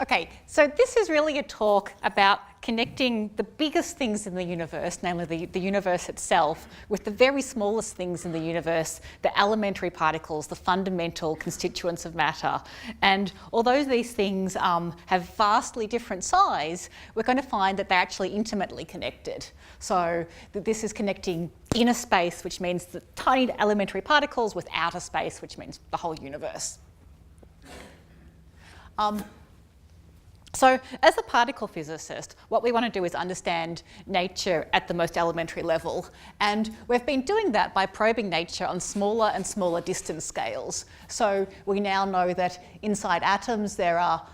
Okay, so this is really a talk about connecting the biggest things in the universe, namely the universe itself, with the very smallest things in the universe, the elementary particles, the fundamental constituents of matter. And although these things have vastly different size, we're going to find that they're actually intimately connected. So this is connecting inner space, which means the tiny elementary particles, with outer space, which means the whole universe. So as a particle physicist, what we want to do is understand nature at the most elementary level. And we've been doing that by probing nature on smaller and smaller distance scales. So we now know that inside atoms there are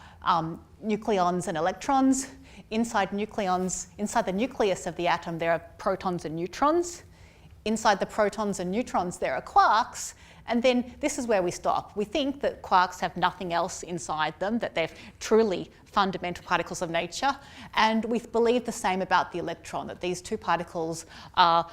nucleons and electrons. Inside the nucleus of the atom there are protons and neutrons. Inside the protons and neutrons there are quarks. And then this is where we stop. We think that quarks have nothing else inside them, that they're truly fundamental particles of nature. And we believe the same about the electron, that these two particles are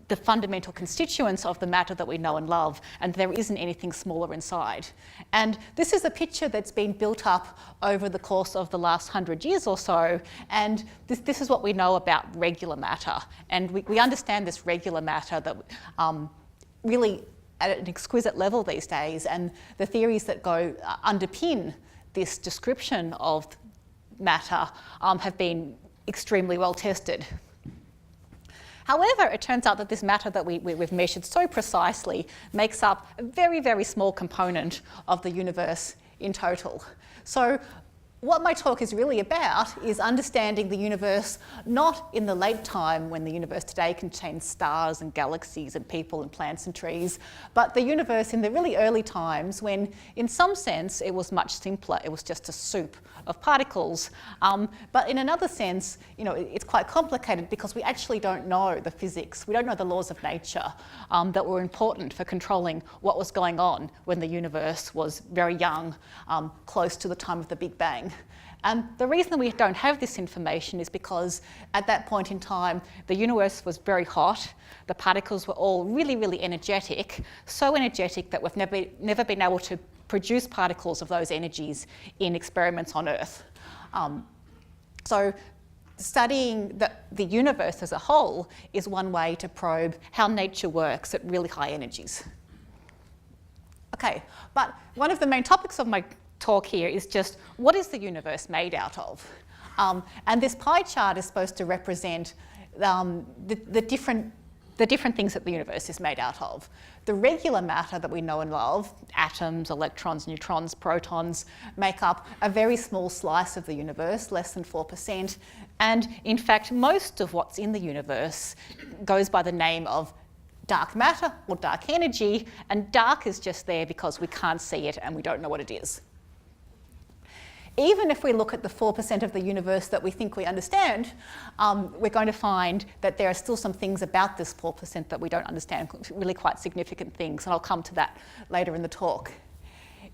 the fundamental constituents of the matter that we know and love, and there isn't anything smaller inside. And this is a picture that's been built up over the course of the last 100 years or so, and this is what we know about regular matter. And we understand this regular matter that really at an exquisite level these days, and the theories that underpin this description of matter have been extremely well tested. However, it turns out that this matter that we've measured so precisely makes up a very, very small component of the universe in total. So what my talk is really about is understanding the universe not in the late time when the universe today contains stars and galaxies and people and plants and trees, but the universe in the really early times when, in some sense, it was much simpler. It was just a soup of particles. But in another sense, it's quite complicated because we actually don't know the physics. We don't know the laws of nature that were important for controlling what was going on when the universe was very young, close to the time of the Big Bang. And the reason we don't have this information is because at that point in time, the universe was very hot. The particles were all really, really energetic, so energetic that we've never been able to produce particles of those energies in experiments on Earth. So studying the universe as a whole is one way to probe how nature works at really high energies. Okay, but one of the main topics of my talk here is just what is the universe made out of? And this pie chart is supposed to represent the different things that the universe is made out of. The regular matter that we know and love, atoms, electrons, neutrons, protons, make up a very small slice of the universe, less than 4%. And in fact, most of what's in the universe goes by the name of dark matter or dark energy, and dark is just there because we can't see it and we don't know what it is. Even if we look at the 4% of the universe that we think we understand, we're going to find that there are still some things about this 4% that we don't understand, really quite significant things, and I'll come to that later in the talk.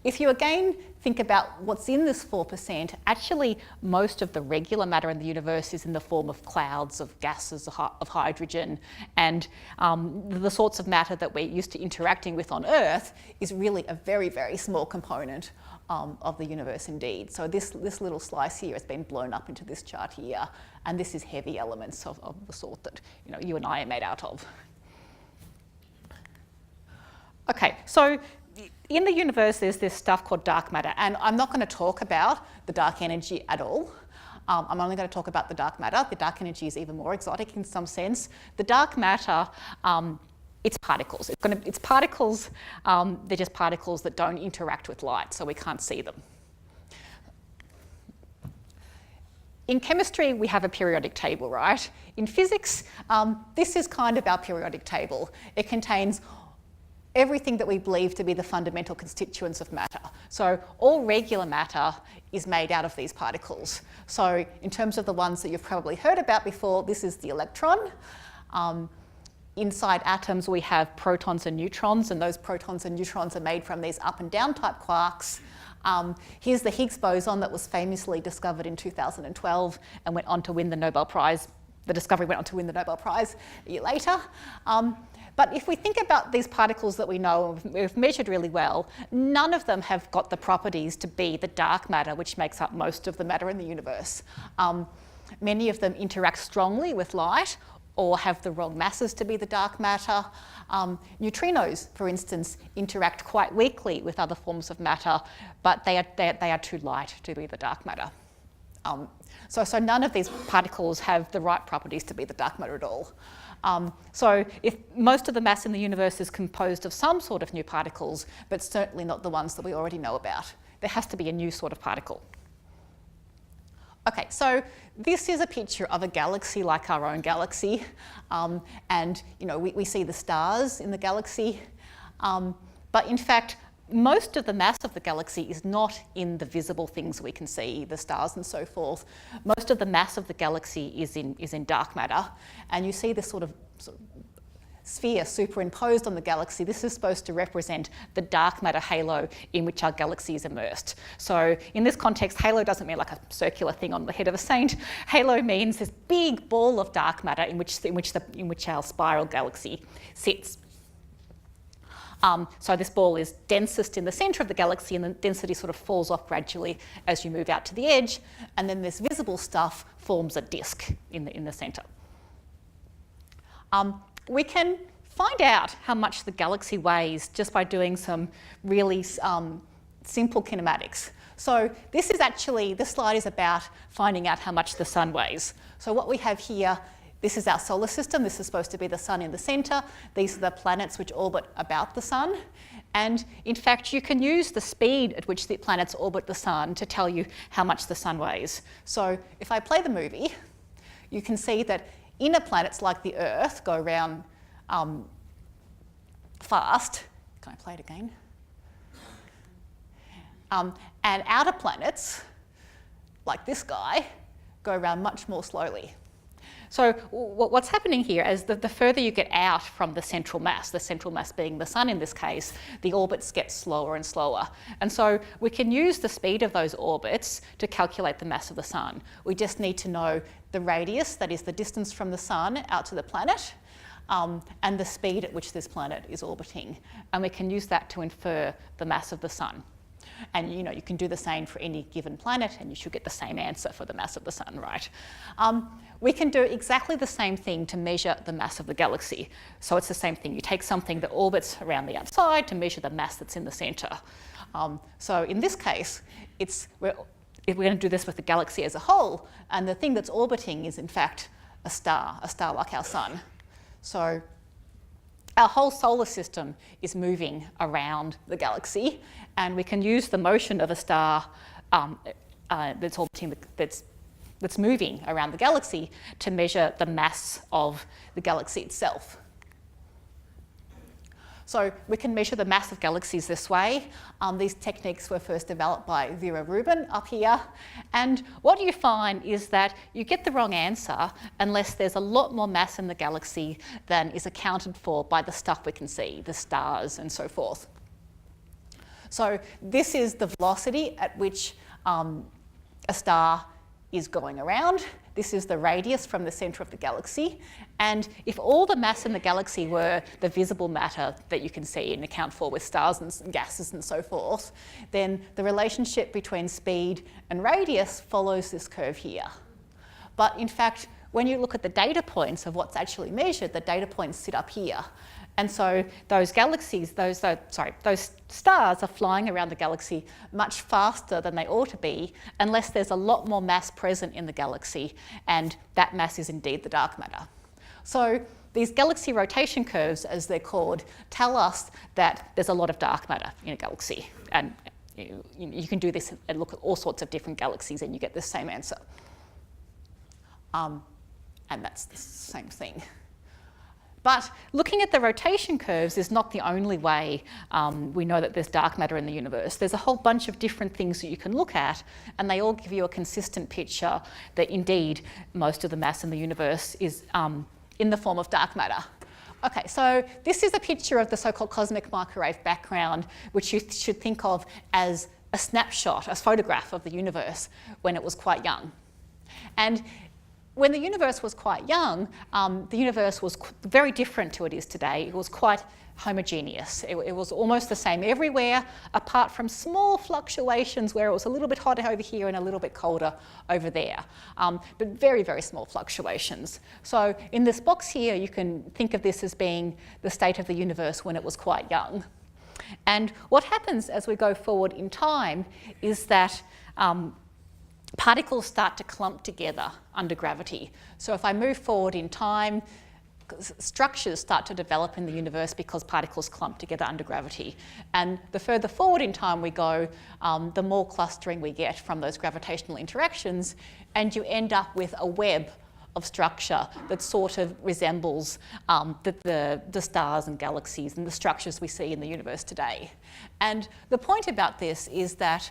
If you again think about what's in this 4%, actually most of the regular matter in the universe is in the form of clouds, of gases, of hydrogen, and the sorts of matter that we're used to interacting with on Earth is really a very, very small component of the universe indeed. So this little slice here has been blown up into this chart here, and this is heavy elements of the sort that you and I are made out of. Okay, so in the universe there's this stuff called dark matter, and I'm not going to talk about the dark energy at all. I'm only going to talk about the dark matter. The dark energy is even more exotic in some sense. The dark matter, it's particles. It's particles, they're just particles that don't interact with light, so we can't see them. In chemistry, we have a periodic table, right? In physics, this is kind of our periodic table. It contains everything that we believe to be the fundamental constituents of matter. So all regular matter is made out of these particles. So in terms of the ones that you've probably heard about before, this is the electron. Inside atoms, we have protons and neutrons, and those protons and neutrons are made from these up and down type quarks. Here's the Higgs boson that was famously discovered in 2012 and went on to win the Nobel Prize. The discovery went on to win the Nobel Prize a year later. But if we think about these particles that we know we've measured really well, none of them have got the properties to be the dark matter, which makes up most of the matter in the universe. Many of them interact strongly with light or have the wrong masses to be the dark matter. Neutrinos, for instance, interact quite weakly with other forms of matter, but they are too light to be the dark matter. So none of these particles have the right properties to be the dark matter at all. So if most of the mass in the universe is composed of some sort of new particles, but certainly not the ones that we already know about, there has to be a new sort of particle. Okay, so this is a picture of a galaxy like our own galaxy, and we see the stars in the galaxy, but in fact most of the mass of the galaxy is not in the visible things we can see, the stars and so forth. Most of the mass of the galaxy is in dark matter, and you see this sort of sphere superimposed on the galaxy. This is supposed to represent the dark matter halo in which our galaxy is immersed. So in this context, halo doesn't mean like a circular thing on the head of a saint. Halo means this big ball of dark matter in which our spiral galaxy sits. So this ball is densest in the centre of the galaxy, and the density sort of falls off gradually as you move out to the edge, and then this visible stuff forms a disk in the centre. We can find out how much the galaxy weighs just by doing some really simple kinematics. So this slide is about finding out how much the sun weighs. So what we have here, this is our solar system. This is supposed to be the sun in the centre. These are the planets which orbit about the sun. And in fact, you can use the speed at which the planets orbit the sun to tell you how much the sun weighs. So if I play the movie, you can see that inner planets like the Earth go around fast. Can I play it again? And outer planets, like this guy, go around much more slowly. So what's happening here is that the further you get out from the central mass being the sun in this case, the orbits get slower and slower. And so we can use the speed of those orbits to calculate the mass of the sun. We just need to know the radius, that is the distance from the sun out to the planet, and the speed at which this planet is orbiting. And we can use that to infer the mass of the sun. And you can do the same for any given planet, and you should get the same answer for the mass of the sun, right? We can do exactly the same thing to measure the mass of the galaxy. So it's the same thing. You take something that orbits around the outside to measure the mass that's in the centre. So in this case, we're going to do this with the galaxy as a whole, and the thing that's orbiting is in fact a star like our sun. So our whole solar system is moving around the galaxy, and we can use the motion of a star that's orbiting, that's moving around the galaxy to measure the mass of the galaxy itself. So we can measure the mass of galaxies this way. These techniques were first developed by Vera Rubin up here. And what you find is that you get the wrong answer unless there's a lot more mass in the galaxy than is accounted for by the stuff we can see, the stars and so forth. So this is the velocity at which a star is going around. This is the radius from the centre of the galaxy. And if all the mass in the galaxy were the visible matter that you can see and account for with stars and gases and so forth, then the relationship between speed and radius follows this curve here. But in fact, when you look at the data points of what's actually measured, the data points sit up here. And so those galaxies, those stars are flying around the galaxy much faster than they ought to be unless there's a lot more mass present in the galaxy, and that mass is indeed the dark matter. So these galaxy rotation curves, as they're called, tell us that there's a lot of dark matter in a galaxy. And you can do this and look at all sorts of different galaxies and you get the same answer. And that's the same thing. But looking at the rotation curves is not the only way we know that there's dark matter in the universe. There's a whole bunch of different things that you can look at, and they all give you a consistent picture that indeed most of the mass in the universe is in the form of dark matter. Okay, so this is a picture of the so-called cosmic microwave background, which you should think of as a snapshot, a photograph of the universe when it was quite young. And when the universe was quite young, the universe was very different to what it is today. It was quite homogeneous. It was almost the same everywhere, apart from small fluctuations where it was a little bit hotter over here and a little bit colder over there, but very, very small fluctuations. So in this box here, you can think of this as being the state of the universe when it was quite young. And what happens as we go forward in time is that particles start to clump together under gravity. So if I move forward in time, structures start to develop in the universe because particles clump together under gravity. And the further forward in time we go, the more clustering we get from those gravitational interactions, and you end up with a web of structure that sort of resembles the stars and galaxies and the structures we see in the universe today. And the point about this is that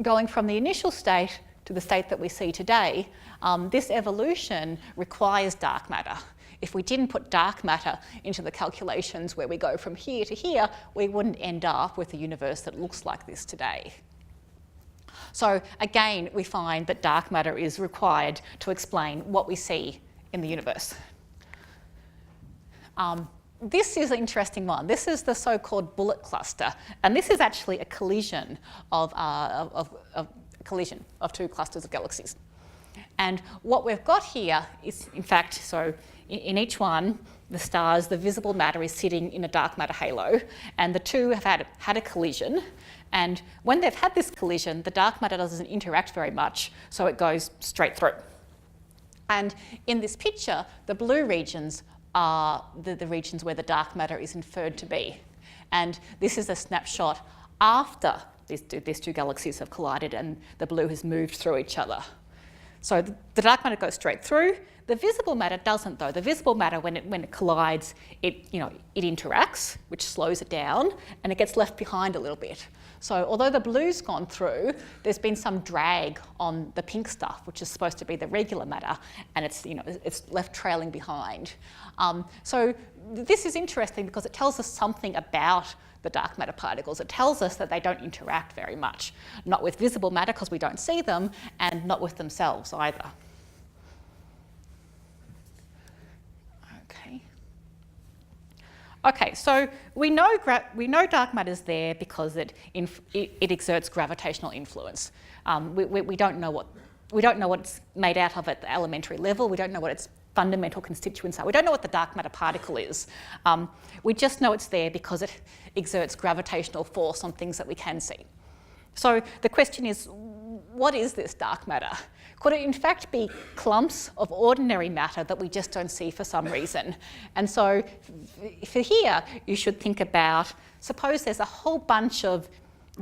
going from the initial state to the state that we see today, this evolution requires dark matter. If we didn't put dark matter into the calculations where we go from here to here, we wouldn't end up with a universe that looks like this today. So again, we find that dark matter is required to explain what we see in the universe. This is an interesting one. This is the so-called bullet cluster, and this is actually a collision of two clusters of galaxies. And what we've got here is, in fact, so in each one, the stars, the visible matter is sitting in a dark matter halo, and the two have had a collision. And when they've had this collision, the dark matter doesn't interact very much, so it goes straight through. And in this picture, the blue regions are the regions where the dark matter is inferred to be. And this is a snapshot after these two galaxies have collided and the blue has moved through each other. So the dark matter goes straight through. The visible matter doesn't, though. The visible matter, when it collides, it interacts, which slows it down, and it gets left behind a little bit. So although the blue's gone through, there's been some drag on the pink stuff, which is supposed to be the regular matter, and it's left trailing behind. So this is interesting because it tells us something about the dark matter particles. It tells us that they don't interact very much, not with visible matter because we don't see them, and not with themselves either. Okay, so we know dark matter's there because it exerts gravitational influence. We don't know what it's made out of at the elementary level. We don't know what its fundamental constituents are. We don't know what the dark matter particle is. We just know it's there because it exerts gravitational force on things that we can see. So the question is, what is this dark matter? Could it in fact be clumps of ordinary matter that we just don't see for some reason? And so for here, you should think about, suppose there's a whole bunch of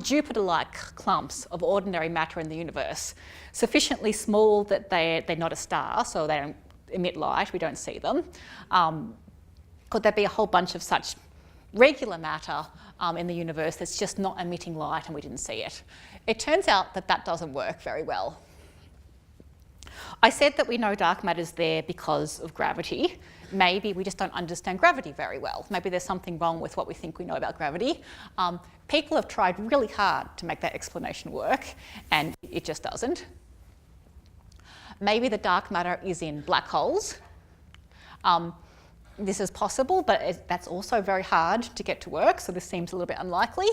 Jupiter-like clumps of ordinary matter in the universe, sufficiently small that they're not a star, so they don't emit light, we don't see them. Could there be a whole bunch of such regular matter in the universe that's just not emitting light and we didn't see it? It turns out that that doesn't work very well. I said that we know dark matter's there because of gravity. Maybe we just don't understand gravity very well. Maybe there's something wrong with what we think we know about gravity. People have tried really hard to make that explanation work, and it just doesn't. Maybe the dark matter is in black holes. This is possible, but that's also very hard to get to work, so this seems a little bit unlikely.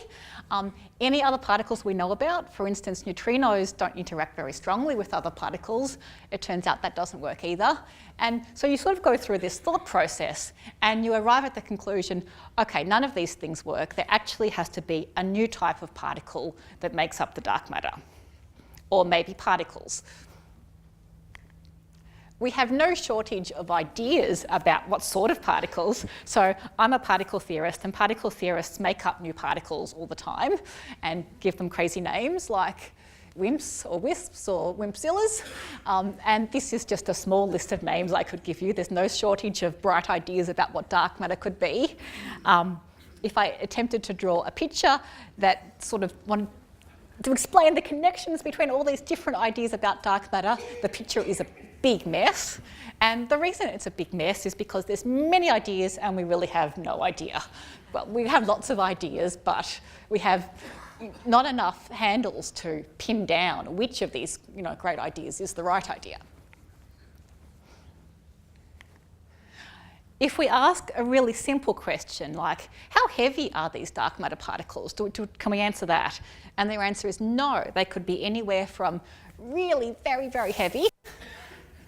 Any other particles we know about, for instance, neutrinos don't interact very strongly with other particles. It turns out that doesn't work either. And so you sort of go through this thought process and you arrive at the conclusion, okay, none of these things work. There actually has to be a new type of particle that makes up the dark matter, or maybe particles. We have no shortage of ideas about what sort of particles. So I'm a particle theorist, and particle theorists make up new particles all the time and give them crazy names like WIMPs or WISPs or WIMPzillas. And this is just a small list of names I could give you. There's no shortage of bright ideas about what dark matter could be. If I attempted to draw a picture that sort of wanted to explain the connections between all these different ideas about dark matter, the picture is a big mess. And the reason it's a big mess is because there's many ideas and we really have no idea. Well, we have lots of ideas, but we have not enough handles to pin down which of these great ideas is the right idea. if we ask a really simple question like, how heavy are these dark matter particles? Can we answer that? And their answer is no. They could be anywhere from really very, very heavy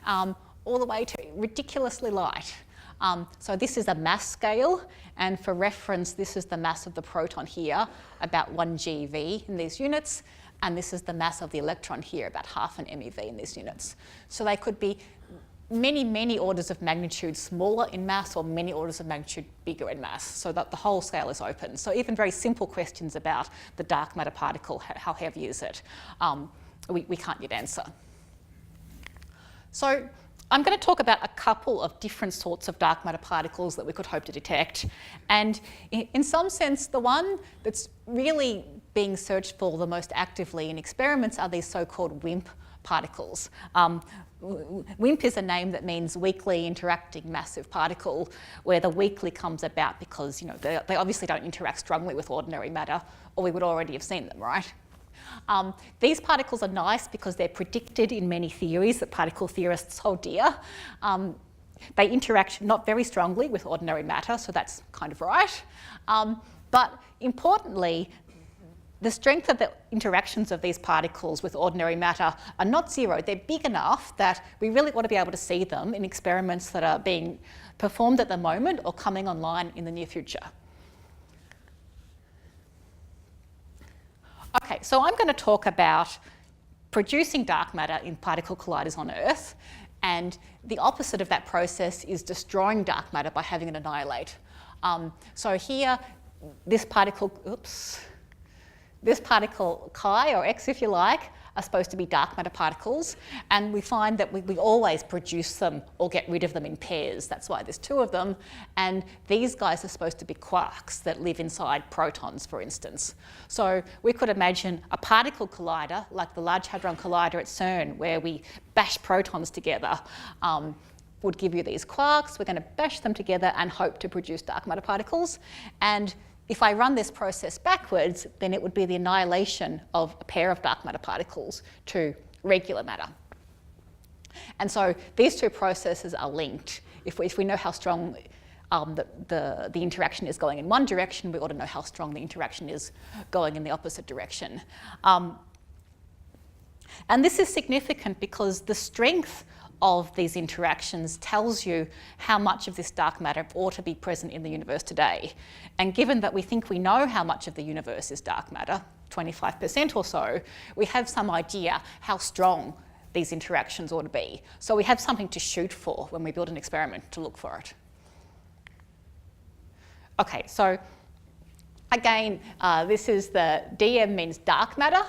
all the way to ridiculously light. So this is a mass scale, and for reference, this is the mass of the proton here, about 1 GeV in these units, and this is the mass of the electron here, about half an MeV in these units. So they could be many, many orders of magnitude smaller in mass or many orders of magnitude bigger in mass, so that the whole scale is open. So even very simple questions about the dark matter particle, how heavy is it, we can't yet answer. So I'm going to talk about a couple of different sorts of dark matter particles that we could hope to detect. And in some sense, the one that's really being searched for the most actively in experiments are these so-called WIMP particles. WIMP is a name that means weakly interacting massive particle, where the weakly comes about because they obviously don't interact strongly with ordinary matter, or we would already have seen them, right? These particles are nice because they're predicted in many theories that particle theorists hold dear. They interact not very strongly with ordinary matter, so that's kind of right. But importantly, the strength of the interactions of these particles with ordinary matter are not zero. They're big enough that we really ought to be able to see them in experiments that are being performed at the moment or coming online in the near future. Okay, so I'm going to talk about producing dark matter in particle colliders on Earth, and the opposite of that process is destroying dark matter by having it annihilate. So here, this particle chi, or X if you like, are supposed to be dark matter particles, and we find that we always produce them or get rid of them in pairs. That's why there's two of them, and these guys are supposed to be quarks that live inside protons, for instance. So we could imagine a particle collider, like the Large Hadron Collider at CERN, where we bash protons together, would give you these quarks. We're going to bash them together and hope to produce dark matter particles. And if I run this process backwards, then it would be the annihilation of a pair of dark matter particles to regular matter. And so these two processes are linked. If we know how strong the interaction is going in one direction, we ought to know how strong the interaction is going in the opposite direction. And this is significant because the strength of these interactions tells you how much of this dark matter ought to be present in the universe today. And given that we think we know how much of the universe is dark matter, 25% or so, we have some idea how strong these interactions ought to be. So we have something to shoot for when we build an experiment to look for it. Okay, so again, this is the DM means dark matter,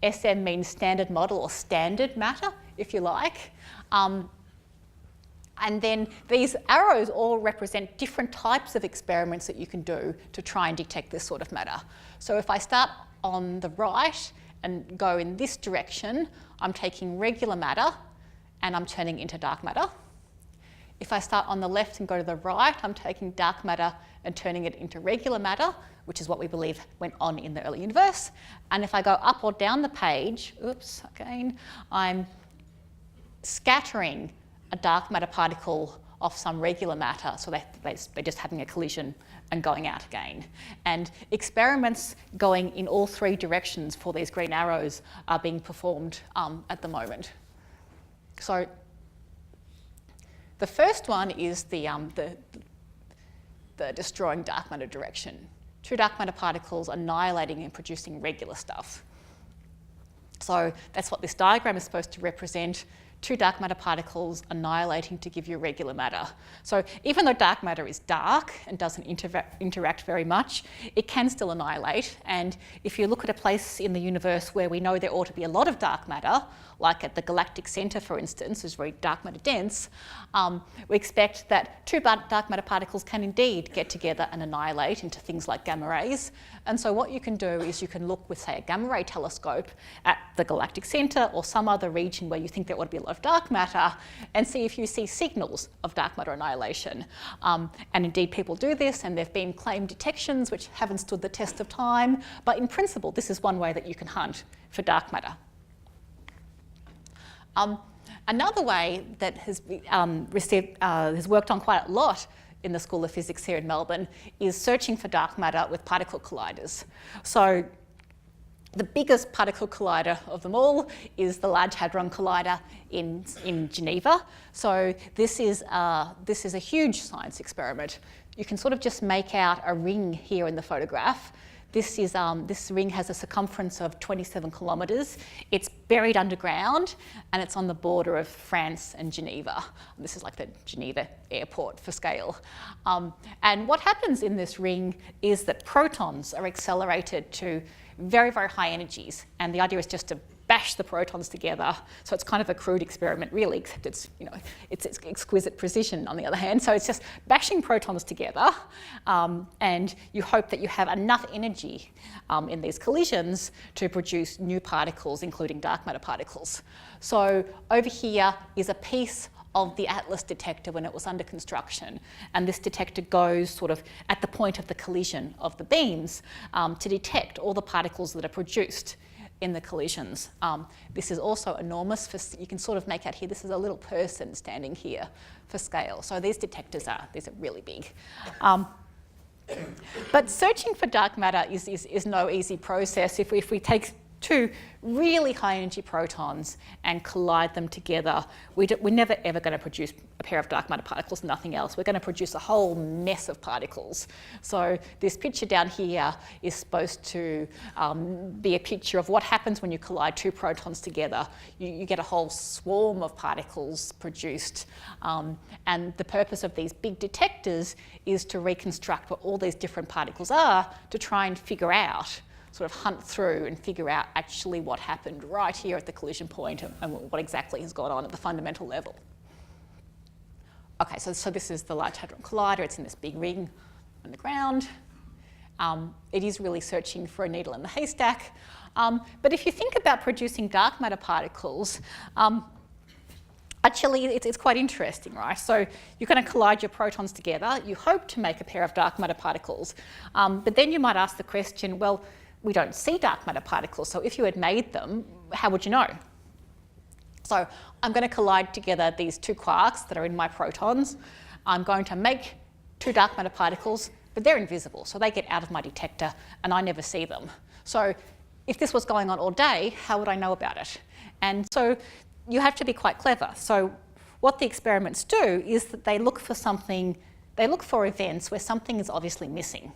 SM means standard model or standard matter, if you like. And then these arrows all represent different types of experiments that you can do to try and detect this sort of matter. So if I start on the right and go in this direction, I'm taking regular matter and I'm turning into dark matter. If I start on the left and go to the right, I'm taking dark matter and turning it into regular matter, which is what we believe went on in the early universe. And if I go up or down the page, I'm scattering a dark matter particle off some regular matter, so they're just having a collision and going out again. And experiments going in all three directions for these green arrows are being performed at the moment. So the first one is the destroying dark matter direction. Two dark matter particles annihilating and producing regular stuff. So that's what this diagram is supposed to represent. Two dark matter particles annihilating to give you regular matter. So even though dark matter is dark and doesn't interact very much, it can still annihilate. And if you look at a place in the universe where we know there ought to be a lot of dark matter, like at the galactic centre, for instance, is very dark matter dense, we expect that two dark matter particles can indeed get together and annihilate into things like gamma rays. And so what you can do is you can look with, say, a gamma ray telescope at the galactic centre or some other region where you think there ought to be a lot of dark matter and see if you see signals of dark matter annihilation. And indeed people do this, and there have been claimed detections which haven't stood the test of time, but in principle this is one way that you can hunt for dark matter. Another way that has worked on quite a lot in the School of Physics here in Melbourne is searching for dark matter with particle colliders. So the biggest particle collider of them all is the Large Hadron Collider in Geneva. So this is a huge science experiment. You can sort of just make out a ring here in the photograph. This ring has a circumference of 27 kilometres. It's buried underground and it's on the border of France and Geneva. This is like the Geneva airport for scale. And what happens in this ring is that protons are accelerated to very, very high energies. And the idea is just to bash the protons together. So it's kind of a crude experiment really, except it's exquisite precision on the other hand. So it's just bashing protons together and you hope that you have enough energy in these collisions to produce new particles, including dark matter particles. So over here is a piece of the Atlas detector when it was under construction. And this detector goes sort of at the point of the collision of the beams to detect all the particles that are produced in the collisions. This is also enormous. You can sort of make out here, this is a little person standing here for scale. So these detectors these are really big. But searching for dark matter is no easy process. If we take two really high energy protons and collide them together, we're never ever going to produce a pair of dark matter particles, nothing else. We're going to produce a whole mess of particles. So this picture down here is supposed to be a picture of what happens when you collide two protons together. You get a whole swarm of particles produced. And the purpose of these big detectors is to reconstruct what all these different particles are to try and figure out, sort of hunt through and figure out actually what happened right here at the collision point and what exactly has gone on at the fundamental level. Okay, so this is the Large Hadron Collider. It's in this big ring on the ground. It is really searching for a needle in the haystack. But if you think about producing dark matter particles, actually, it's quite interesting, right? So you're going to collide your protons together. You hope to make a pair of dark matter particles. But then you might ask the question, well, we don't see dark matter particles, so if you had made them, how would you know? So I'm going to collide together these two quarks that are in my protons. I'm going to make two dark matter particles, but they're invisible, so they get out of my detector and I never see them. So if this was going on all day, how would I know about it? And so you have to be quite clever. So what the experiments do is that they look for something, they look for events where something is obviously missing.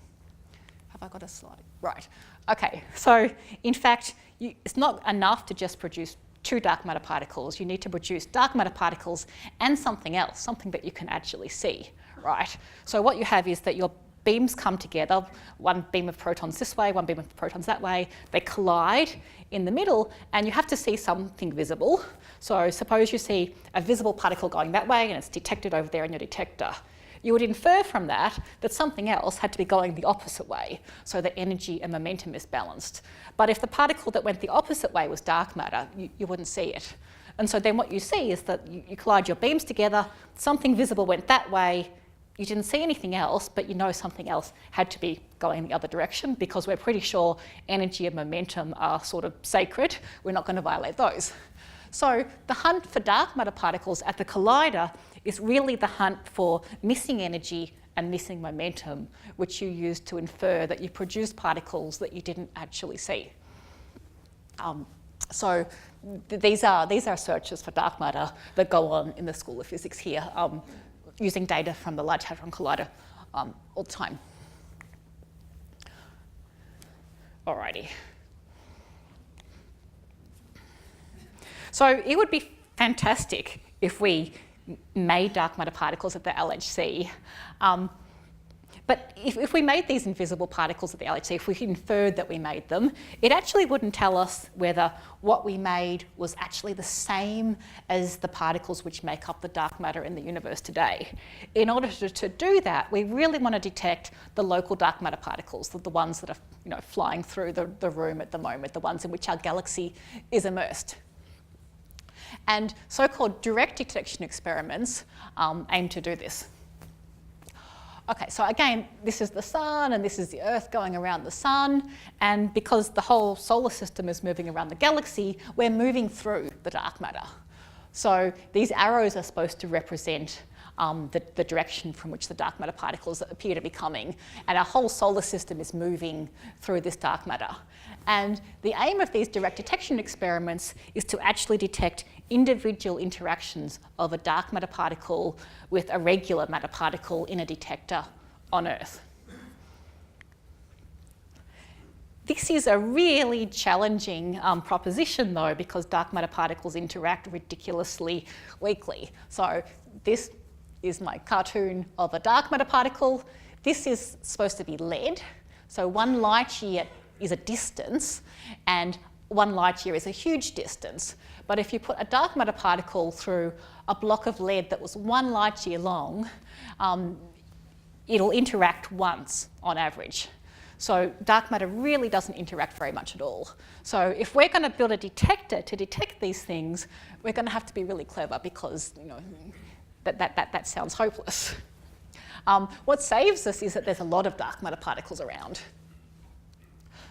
Have I got a slide? Right. Okay, so in fact, it's not enough to just produce two dark matter particles. You need to produce dark matter particles and something else, something that you can actually see, right? So what you have is that your beams come together, one beam of protons this way, one beam of protons that way, they collide in the middle, and you have to see something visible. So suppose you see a visible particle going that way and it's detected over there in your detector. You would infer from that that something else had to be going the opposite way, so that energy and momentum is balanced. But if the particle that went the opposite way was dark matter, you wouldn't see it. And so then what you see is that you collide your beams together, something visible went that way, you didn't see anything else, but you know something else had to be going the other direction because we're pretty sure energy and momentum are sort of sacred. We're not going to violate those. So the hunt for dark matter particles at the collider is really the hunt for missing energy and missing momentum, which you use to infer that you produced particles that you didn't actually see. So these are searches for dark matter that go on in the School of Physics here, using data from the Large Hadron Collider all the time. Alrighty. So it would be fantastic if we made dark matter particles at the LHC. But if we made these invisible particles at the LHC, if we inferred that we made them, it actually wouldn't tell us whether what we made was actually the same as the particles which make up the dark matter in the universe today. In order to do that, we really want to detect the local dark matter particles, the ones that are flying through the room at the moment, the ones in which our galaxy is immersed. And so-called direct detection experiments aim to do this. Okay, so again, this is the sun and this is the Earth going around the sun, and because the whole solar system is moving around the galaxy, we're moving through the dark matter. So these arrows are supposed to represent the direction from which the dark matter particles appear to be coming. And our whole solar system is moving through this dark matter. And the aim of these direct detection experiments is to actually detect individual interactions of a dark matter particle with a regular matter particle in a detector on Earth. This is a really challenging proposition, though, because dark matter particles interact ridiculously weakly. So this is my cartoon of a dark matter particle. This is supposed to be lead. So 1 light year is a distance, and 1 light year is a huge distance. But if you put a dark matter particle through a block of lead that was 1 light year long, it'll interact once on average. So dark matter really doesn't interact very much at all. So if we're going to build a detector to detect these things, we're going to have to be really clever, because that sounds hopeless. What saves us is that there's a lot of dark matter particles around.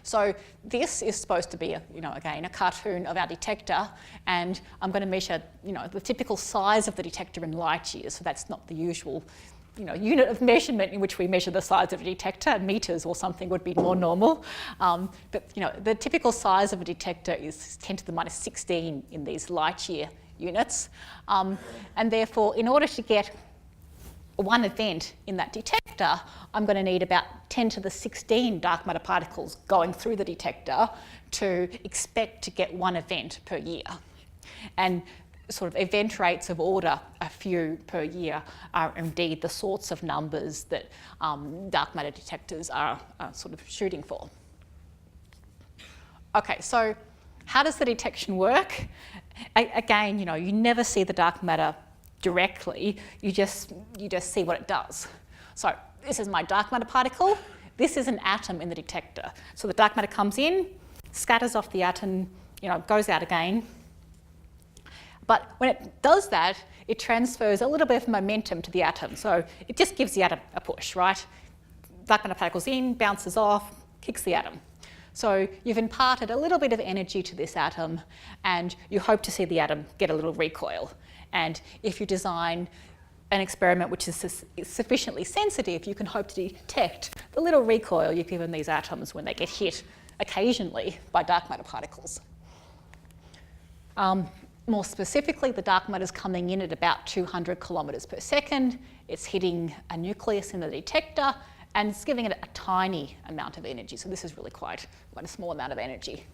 So this is supposed to be, again, a cartoon of our detector, and I'm going to measure, the typical size of the detector in light years. So that's not the usual, unit of measurement in which we measure the size of a detector. Meters or something would be more normal. But the typical size of a detector is 10 to the minus 16 in these light year units. And therefore, in order to get one event in that detector, I'm going to need about 10 to the 16 dark matter particles going through the detector to expect to get one event per year. And sort of event rates of order a few per year are indeed the sorts of numbers that dark matter detectors are sort of shooting for. Okay, so how does the detection work? Again, you never see the dark matter directly, you just see what it does. So this is my dark matter particle. This is an atom in the detector. So the dark matter comes in, scatters off the atom, goes out again. But when it does that, it transfers a little bit of momentum to the atom. So it just gives the atom a push, right? Dark matter particles in, bounces off, kicks the atom. So you've imparted a little bit of energy to this atom, and you hope to see the atom get a little recoil. And if you design an experiment which is sufficiently sensitive, you can hope to detect the little recoil you've given these atoms when they get hit occasionally by dark matter particles. More specifically, the dark matter is coming in at about 200 kilometres per second. It's hitting a nucleus in the detector, and it's giving it a tiny amount of energy. So this is really quite a small amount of energy.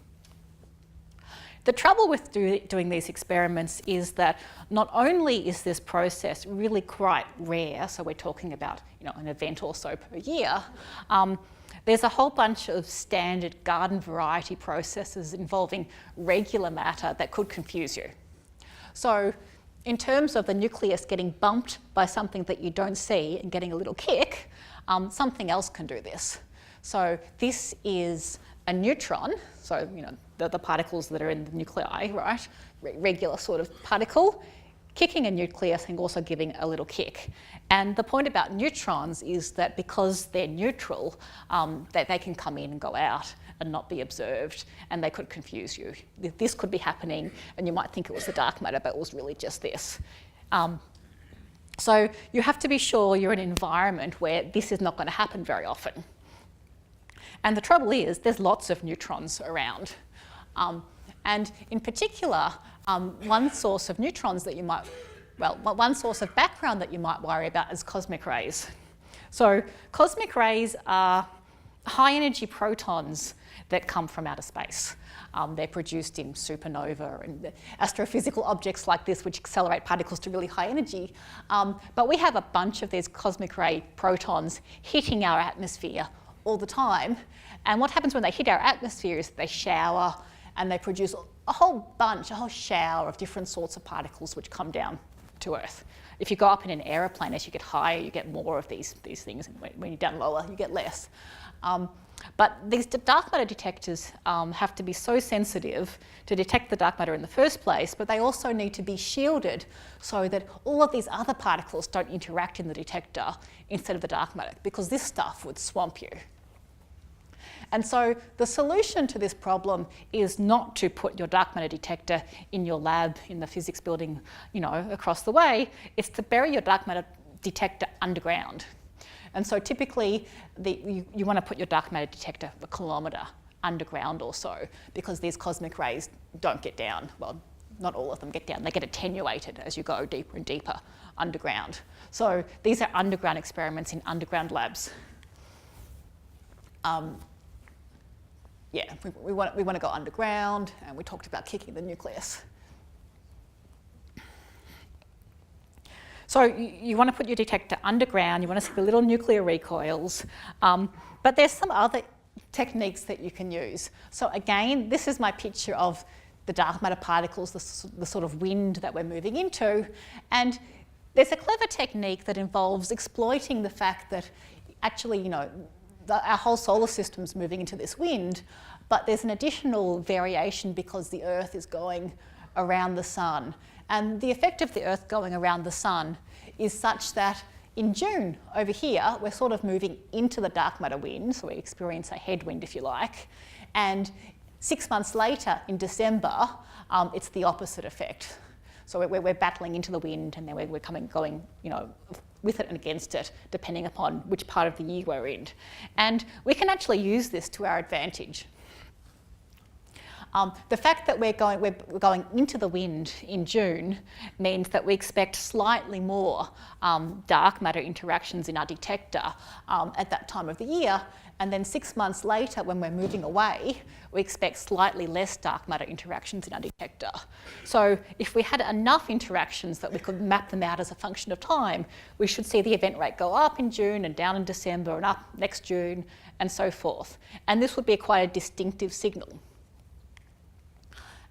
The trouble with doing these experiments is that not only is this process really quite rare, so we're talking about an event or so per year, there's a whole bunch of standard garden variety processes involving regular matter that could confuse you. So in terms of the nucleus getting bumped by something that you don't see and getting a little kick, something else can do this. So this is a neutron, so the particles that are in the nuclei, right? Regular sort of particle, kicking a nucleus and also giving a little kick. And the point about neutrons is that because they're neutral, they can come in and go out and not be observed, and they could confuse you. This could be happening, and you might think it was the dark matter, but it was really just this. So you have to be sure you're in an environment where this is not going to happen very often. And the trouble is, there's lots of neutrons around. And in particular, one source of neutrons that one source of background that you might worry about is cosmic rays. So cosmic rays are high energy protons that come from outer space. They're produced in supernova and astrophysical objects like this, which accelerate particles to really high energy. But we have a bunch of these cosmic ray protons hitting our atmosphere all the time. And what happens when they hit our atmosphere is they shower and they produce a whole shower of different sorts of particles which come down to Earth. If you go up in an aeroplane, as you get higher, you get more of these things, and when you're down lower, you get less. But these dark matter detectors have to be so sensitive to detect the dark matter in the first place, but they also need to be shielded so that all of these other particles don't interact in the detector instead of the dark matter, because this stuff would swamp you. And so the solution to this problem is not to put your dark matter detector in your lab in the physics building, across the way. It's to bury your dark matter detector underground. And so typically you want to put your dark matter detector a kilometre underground or so, because these cosmic rays don't get down. Well, not all of them get down. They get attenuated as you go deeper and deeper underground. So these are underground experiments in underground labs. We want to go underground, and we talked about kicking the nucleus. So you want to put your detector underground, you want to see the little nuclear recoils, but there's some other techniques that you can use. So again, this is my picture of the dark matter particles, the sort of wind that we're moving into, and there's a clever technique that involves exploiting the fact that actually, our whole solar system's moving into this wind, but there's an additional variation because the Earth is going around the sun. And the effect of the Earth going around the sun is such that in June over here, we're sort of moving into the dark matter wind, so we experience a headwind if you like, and 6 months later in December, it's the opposite effect. So we're battling into the wind, and then we're going, with it and against it, depending upon which part of the year we're in. And we can actually use this to our advantage. The fact that we're going into the wind in June means that we expect slightly more dark matter interactions in our detector at that time of the year, and then 6 months later, when we're moving away, we expect slightly less dark matter interactions in our detector. So if we had enough interactions that we could map them out as a function of time, we should see the event rate go up in June and down in December and up next June and so forth. And this would be quite a distinctive signal.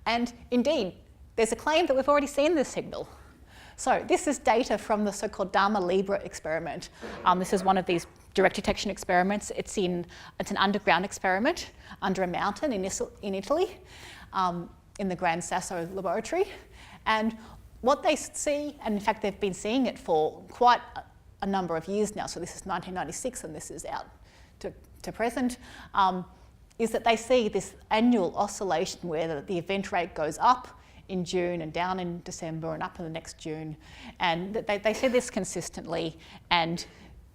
And indeed, there's a claim that we've already seen this signal. So this is data from the so-called Dama Libra experiment. This is one of these direct detection experiments. It's an underground experiment under a mountain in Italy, in the Gran Sasso laboratory. And what they see, and in fact they've been seeing it for quite a number of years now, so this is 1996 and this is out to present, is that they see this annual oscillation where the event rate goes up in June and down in December and up in the next June. And they see this consistently, and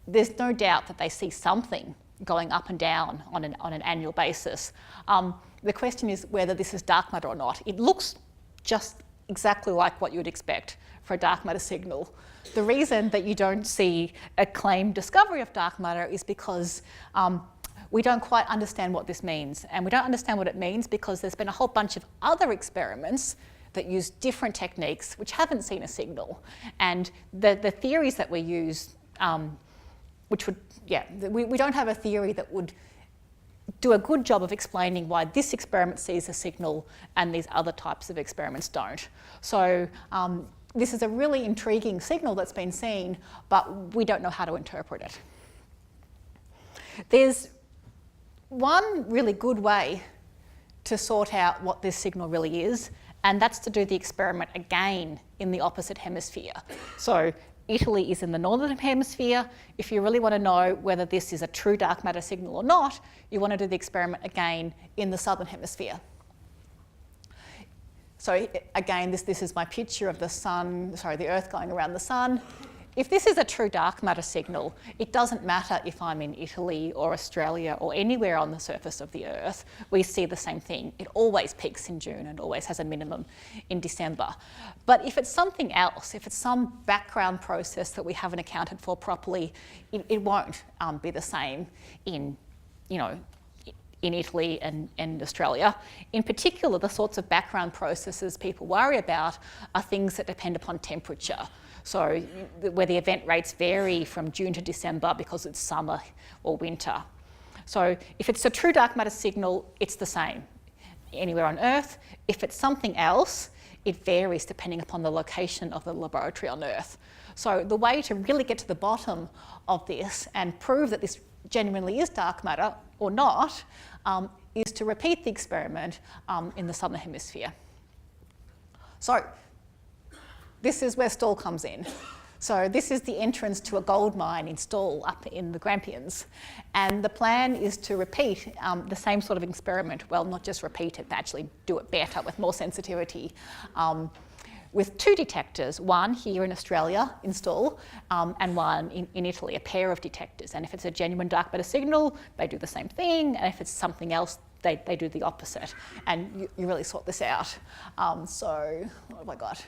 there's no doubt that they see something going up and down on an annual basis. The question is whether this is dark matter or not. It looks just exactly like what you would expect for a dark matter signal. The reason that you don't see a claimed discovery of dark matter is because we don't quite understand what this means. And we don't understand what it means because there's been a whole bunch of other experiments that use different techniques which haven't seen a signal. And the theories that we use, we don't have a theory that would do a good job of explaining why this experiment sees a signal and these other types of experiments don't. So this is a really intriguing signal that's been seen, but we don't know how to interpret it. There's one really good way to sort out what this signal really is, and that's to do the experiment again in the opposite hemisphere. So Italy is in the northern hemisphere. If you really want to know whether this is a true dark matter signal or not, you want to do the experiment again in the southern hemisphere. So again, this is my picture of the Earth going around the sun. If this is a true dark matter signal, it doesn't matter if I'm in Italy or Australia or anywhere on the surface of the Earth, we see the same thing. It always peaks in June and always has a minimum in December. But if it's something else, if it's some background process that we haven't accounted for properly, it won't be the same in Italy and Australia. In particular, the sorts of background processes people worry about are things that depend upon temperature. So where the event rates vary from June to December because it's summer or winter. So if it's a true dark matter signal, it's the same anywhere on Earth. If it's something else, it varies depending upon the location of the laboratory on Earth. So the way to really get to the bottom of this and prove that this genuinely is dark matter or not is to repeat the experiment in the southern hemisphere. So this is where stall comes in. So this is the entrance to a gold mine in Stawell up in the Grampians. And the plan is to repeat the same sort of experiment. Well, not just repeat it, but actually do it better with more sensitivity. With two detectors, one here in Australia in Stawell and one in Italy, a pair of detectors. And if it's a genuine dark matter signal, they do the same thing. And if it's something else, they do the opposite. And you really sort this out. So, what have I got?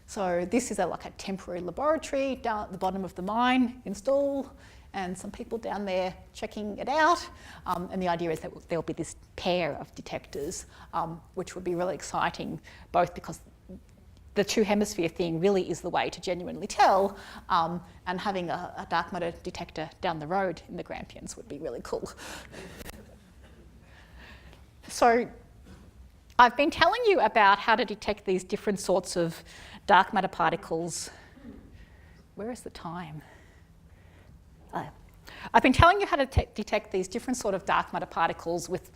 So this is like a temporary laboratory down at the bottom of the mine in Stawell, and some people down there checking it out. And the idea is that there'll be this pair of detectors, which would be really exciting, both because the two hemisphere thing really is the way to genuinely tell, and having a dark matter detector down the road in the Grampians would be really cool. So I've been telling you about how to detect these different sorts of dark matter particles. Where is the time? I've been telling you how to detect these different sort of dark matter particles with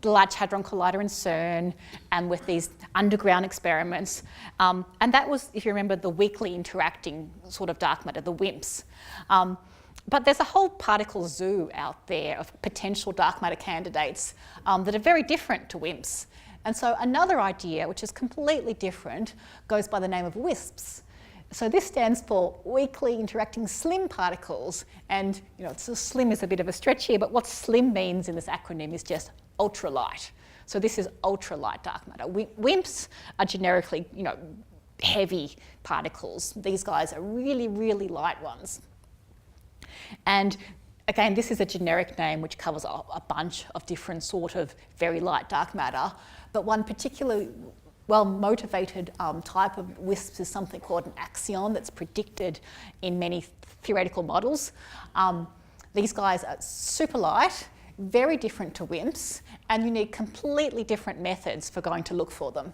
the Large Hadron Collider in CERN and with these underground experiments. And that was, if you remember, the weakly interacting sort of dark matter, the WIMPs. But there's a whole particle zoo out there of potential dark matter candidates that are very different to WIMPs. And so another idea, which is completely different, goes by the name of WISPs. So this stands for weakly interacting slim particles. And so slim is a bit of a stretch here, but what slim means in this acronym is just ultralight. So this is ultralight dark matter. WIMPs are generically, heavy particles. These guys are really, really light ones. And again, this is a generic name which covers a bunch of different sort of very light dark matter. But one particularly well-motivated type of WISPs is something called an axion that's predicted in many theoretical models. These guys are super light, very different to WIMPs, and you need completely different methods for going to look for them.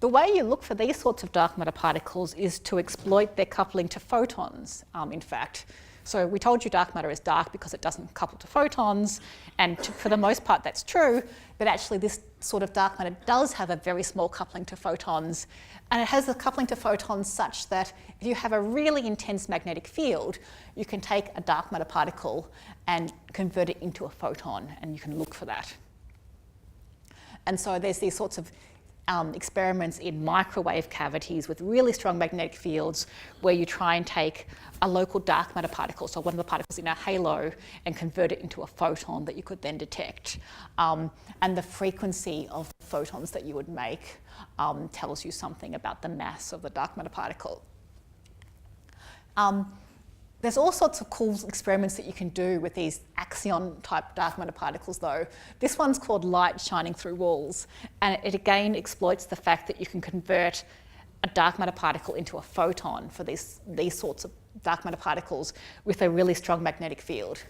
The way you look for these sorts of dark matter particles is to exploit their coupling to photons, in fact. So we told you dark matter is dark because it doesn't couple to photons, and for the most part that's true, but actually this sort of dark matter does have a very small coupling to photons, and it has a coupling to photons such that if you have a really intense magnetic field, you can take a dark matter particle and convert it into a photon, and you can look for that. And so there's these sorts of experiments in microwave cavities with really strong magnetic fields where you try and take a local dark matter particle, so one of the particles in a halo, and convert it into a photon that you could then detect. And the frequency of photons that you would make tells you something about the mass of the dark matter particle. There's all sorts of cool experiments that you can do with these axion-type dark matter particles, though. This one's called light shining through walls, and it again exploits the fact that you can convert a dark matter particle into a photon for these sorts of dark matter particles with a really strong magnetic field.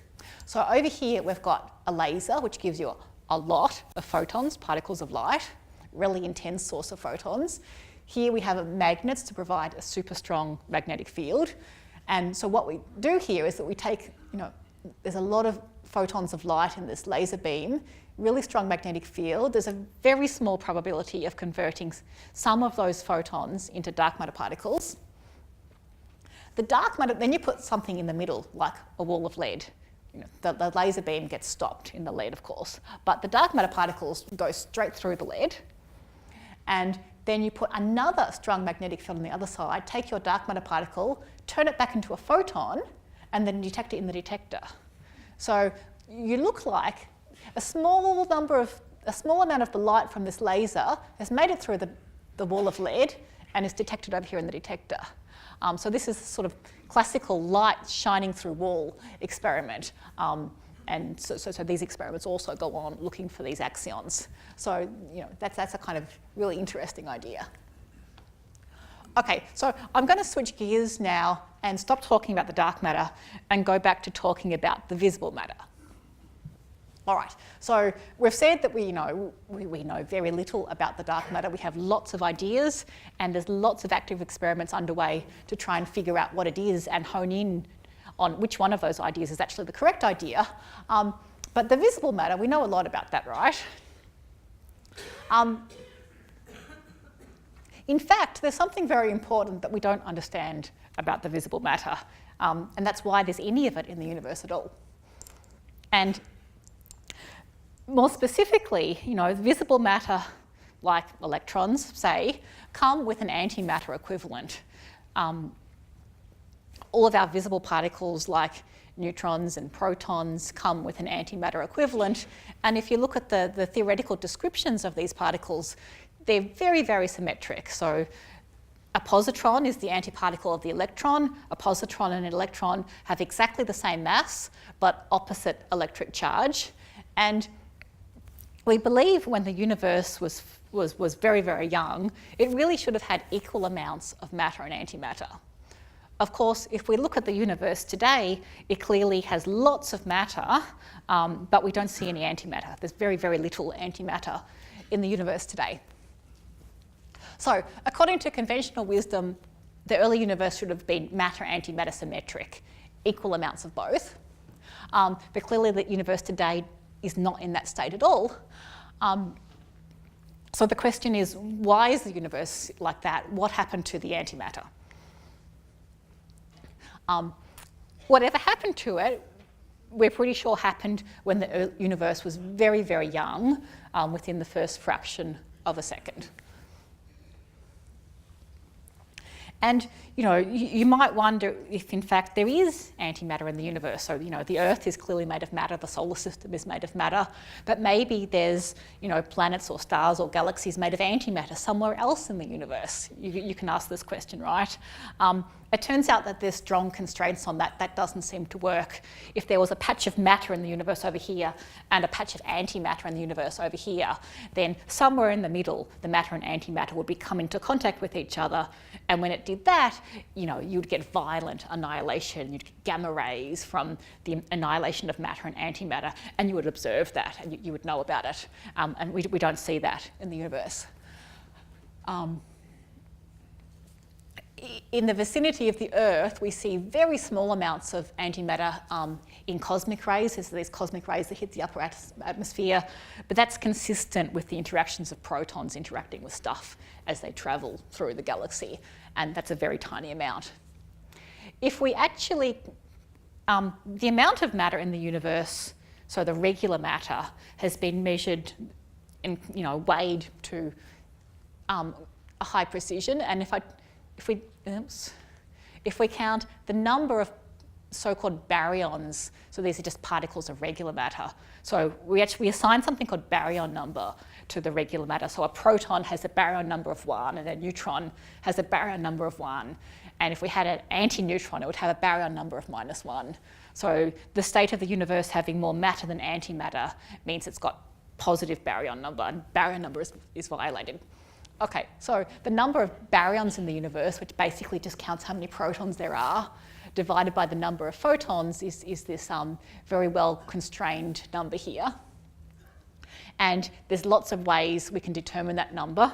So over here we've got a laser, which gives you a lot of photons, particles of light, really intense source of photons. Here we have magnets to provide a super strong magnetic field. And so what we do here is that we take, there's a lot of photons of light in this laser beam, really strong magnetic field. There's a very small probability of converting some of those photons into dark matter particles. The dark matter, then you put something in the middle, like a wall of lead. The laser beam gets stopped in the lead, of course, but the dark matter particles go straight through the lead. And then you put another strong magnetic field on the other side, take your dark matter particle, turn it back into a photon, and then detect it in the detector. So you look like a small amount of the light from this laser has made it through the wall of lead and is detected over here in the detector. So this is sort of classical light shining through wall experiment. And so these experiments also go on looking for these axions. So that's a kind of really interesting idea. Okay, so I'm going to switch gears now and stop talking about the dark matter and go back to talking about the visible matter. All right, so we've said that we know very little about the dark matter. We have lots of ideas, and there's lots of active experiments underway to try and figure out what it is and hone in on which one of those ideas is actually the correct idea. But the visible matter, we know a lot about that, right? in fact, there's something very important that we don't understand about the visible matter, and that's why there's any of it in the universe at all. And more specifically, visible matter, like electrons, say, come with an antimatter equivalent. All of our visible particles, like neutrons and protons, come with an antimatter equivalent. And if you look at the theoretical descriptions of these particles, they're very, very symmetric. So a positron is the antiparticle of the electron. A positron and an electron have exactly the same mass, but opposite electric charge. And we believe when the universe was very, very young, it really should have had equal amounts of matter and antimatter. Of course, if we look at the universe today, it clearly has lots of matter, but we don't see any antimatter. There's very, very little antimatter in the universe today. So, according to conventional wisdom, the early universe should have been matter-antimatter symmetric, equal amounts of both. But clearly the universe today is not in that state at all. So the question is, why is the universe like that? What happened to the antimatter? Whatever happened to it, we're pretty sure happened when the universe was very, very young, within the first fraction of a second. And you might wonder if in fact there is antimatter in the universe. So the Earth is clearly made of matter, the solar system is made of matter, but maybe there's planets or stars or galaxies made of antimatter somewhere else in the universe. You can ask this question, right? It turns out that there's strong constraints on that. That doesn't seem to work. If there was a patch of matter in the universe over here and a patch of antimatter in the universe over here, then somewhere in the middle, the matter and antimatter would be coming into contact with each other. And when it did that, you'd get violent annihilation. You'd get gamma rays from the annihilation of matter and antimatter, and you would observe that, and you would know about it. And we don't see that in the universe. In the vicinity of the Earth, we see very small amounts of antimatter in cosmic rays. There's these cosmic rays that hit the upper atmosphere, but that's consistent with the interactions of protons interacting with stuff as they travel through the galaxy, and that's a very tiny amount. If we actually, the amount of matter in the universe, so the regular matter, has been measured and weighed to a high precision, and if we count the number of so-called baryons, so these are just particles of regular matter. So we assign something called baryon number to the regular matter. So a proton has a baryon number of 1 and a neutron has a baryon number of 1. And if we had an anti-neutron, it would have a baryon number of -1. So the state of the universe having more matter than antimatter means it's got positive baryon number, and baryon number is violated. Okay, so the number of baryons in the universe, which basically just counts how many protons there are, divided by the number of photons is this very well constrained number here. And there's lots of ways we can determine that number.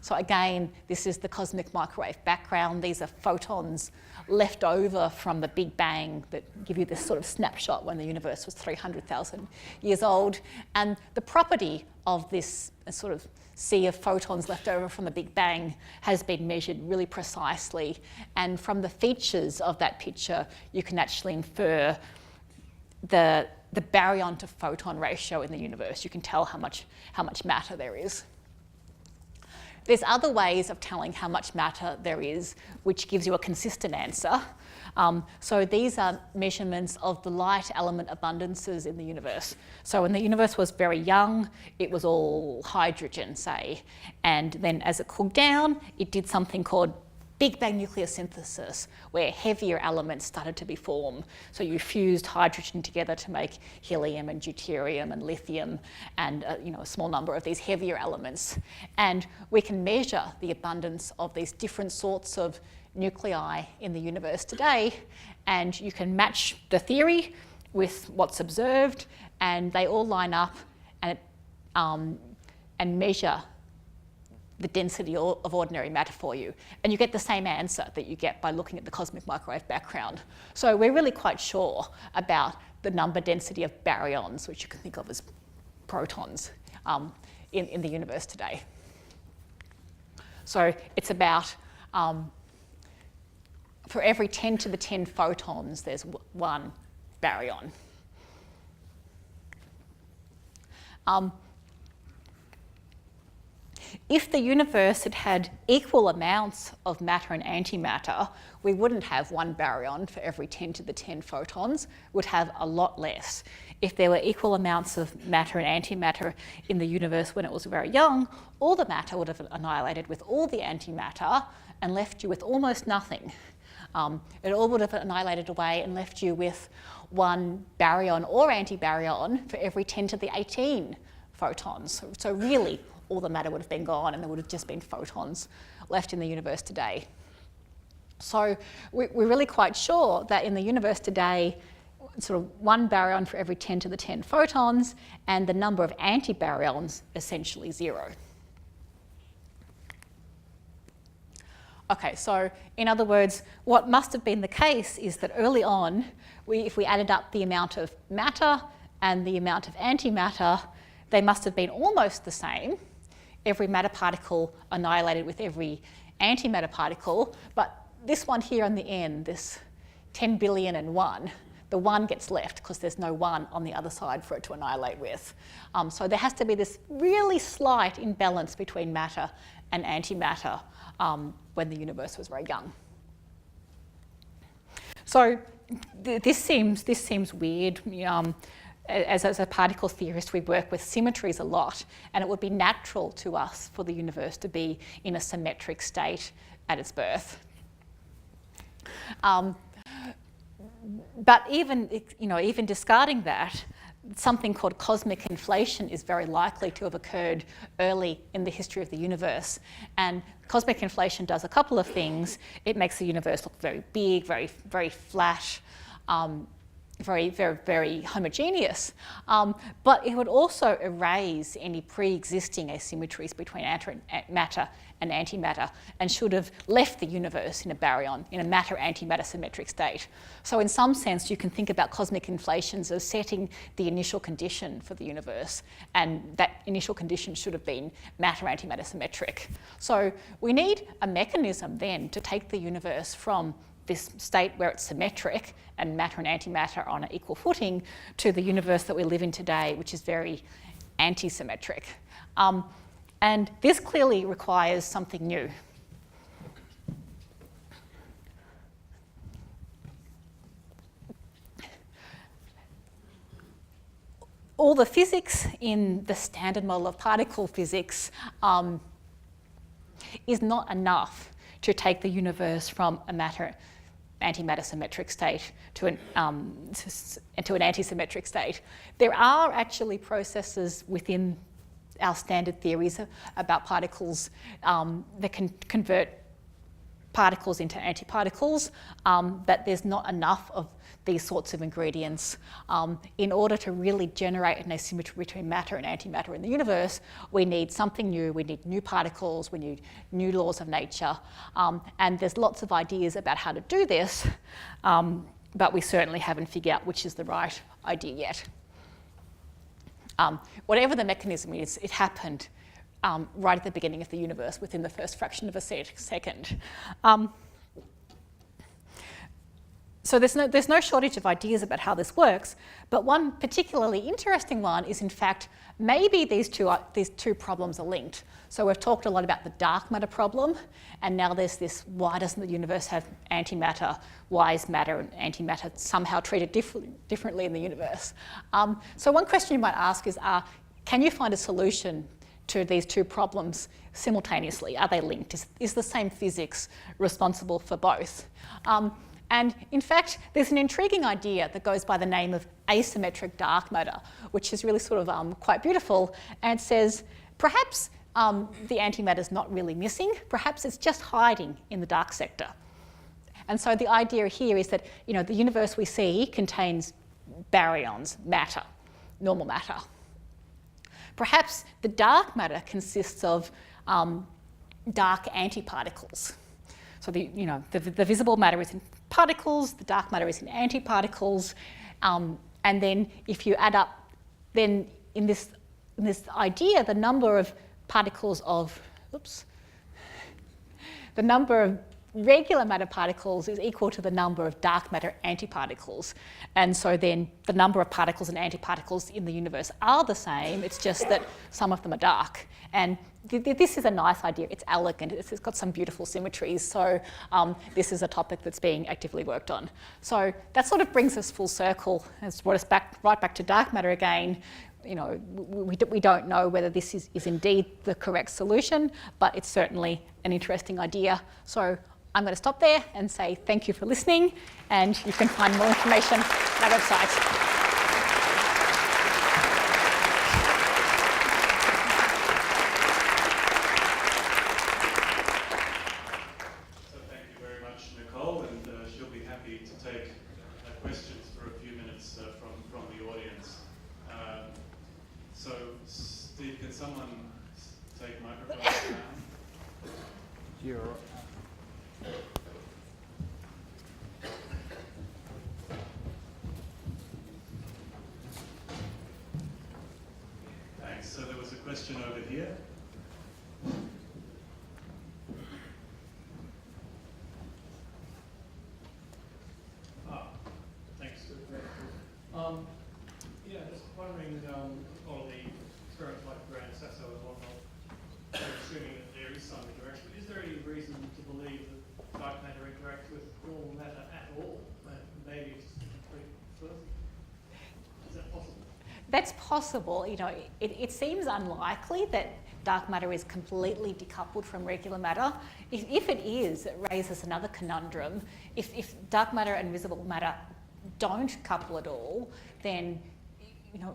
So again, this is the cosmic microwave background. These are photons left over from the Big Bang that give you this sort of snapshot when the universe was 300,000 years old. And the property of this sort of sea of photons left over from the Big Bang has been measured really precisely. And from the features of that picture, you can actually infer the baryon to photon ratio in the universe. You can tell how much matter there is. There's other ways of telling how much matter there is, which gives you a consistent answer. So these are measurements of the light element abundances in the universe. So when the universe was very young, it was all hydrogen, say. And then as it cooled down, it did something called Big Bang nucleosynthesis, where heavier elements started to be formed. So you fused hydrogen together to make helium and deuterium and lithium and a small number of these heavier elements. And we can measure the abundance of these different sorts of nuclei in the universe today, and you can match the theory with what's observed, and they all line up and measure the density of ordinary matter for you. And you get the same answer that you get by looking at the cosmic microwave background. So we're really quite sure about the number density of baryons, which you can think of as protons, in the universe today. So it's about, for every 10 to the 10 photons, there's one baryon. If the universe had had equal amounts of matter and antimatter, we wouldn't have one baryon for every 10 to the 10 photons, we'd have a lot less. If there were equal amounts of matter and antimatter in the universe when it was very young, all the matter would have annihilated with all the antimatter and left you with almost nothing. It all would have annihilated away and left you with one baryon or antibaryon for every 10 to the 18 photons. So really, all the matter would have been gone and there would have just been photons left in the universe today. So we're really quite sure that in the universe today, sort of one baryon for every 10 to the 10 photons, and the number of antibaryons essentially 0. Okay, so in other words, what must have been the case is that early on, if we added up the amount of matter and the amount of antimatter, they must have been almost the same. Every matter particle annihilated with every antimatter particle, but this one here on the end, this 10 billion and 1, the 1 gets left because there's no 1 on the other side for it to annihilate with. So there has to be this really slight imbalance between matter and antimatter when the universe was very young. So this seems weird. As a particle theorist, we work with symmetries a lot, and it would be natural to us for the universe to be in a symmetric state at its birth. But even discarding that, something called cosmic inflation is very likely to have occurred early in the history of the universe. And cosmic inflation does a couple of things. It makes the universe look very big, very, very flat, very, very, very homogeneous, but it would also erase any pre-existing asymmetries between matter and antimatter, and should have left the universe in a baryon, in a matter-antimatter symmetric state. So in some sense, you can think about cosmic inflations as setting the initial condition for the universe, and that initial condition should have been matter-antimatter symmetric. So we need a mechanism then to take the universe from this state where it's symmetric and matter and antimatter on an equal footing to the universe that we live in today, which is very anti-symmetric. And this clearly requires something new. All the physics in the standard model of particle physics is not enough to take the universe from a matter-antimatter symmetric state to an anti-symmetric state. There are actually processes within our standard theories about particles that can convert particles into antiparticles, but there's not enough of these sorts of ingredients. In order to really generate an asymmetry between matter and antimatter in the universe, we need something new, we need new particles, we need new laws of nature, and there's lots of ideas about how to do this, but we certainly haven't figured out which is the right idea yet. Whatever the mechanism is, it happened right at the beginning of the universe, within the first fraction of a second. So there's no shortage of ideas about how this works, but one particularly interesting one is, in fact, maybe these two problems are linked. So we've talked a lot about the dark matter problem, and now there's this: why doesn't the universe have antimatter? Why is matter and antimatter somehow treated differently in the universe? So one question you might ask is, can you find a solution to these two problems simultaneously? Are they linked? Is the same physics responsible for both? And in fact, there's an intriguing idea that goes by the name of asymmetric dark matter, which is really sort of quite beautiful, and it says perhaps the antimatter is not really missing, perhaps it's just hiding in the dark sector. And so the idea here is that, the universe we see contains baryons, matter, normal matter. Perhaps the dark matter consists of dark antiparticles. So the visible matter is in particles, the dark matter is in antiparticles, and then if you add up, then in this idea, the number of particles of the number of regular matter particles is equal to the number of dark matter antiparticles. And so then the number of particles and antiparticles in the universe are the same, it's just that some of them are dark. And this is a nice idea, it's elegant, it's got some beautiful symmetries, so this is a topic that's being actively worked on. So that sort of brings us full circle, it's brought us right back to dark matter again. You know, we don't know whether this is indeed the correct solution, but it's certainly an interesting idea. So I'm going to stop there and say thank you for listening, and you can find more information on our website. So thank you very much, Nicole, and she'll be happy to take questions for a few minutes from the audience. So, Steve, can someone take microphone down? You're Thanks. So there was a question over here. Thanks. Yeah, just wondering, all the experiments like Grand Sasso and whatnot, assuming that there is some interaction, is there any reason to believe that dark matter interacts with normal matter at all? Maybe it's complete first. Is that possible? That's possible. You know, it seems unlikely that dark matter is completely decoupled from regular matter. If it is, it raises another conundrum. If dark matter and visible matter don't couple at all, then, you know,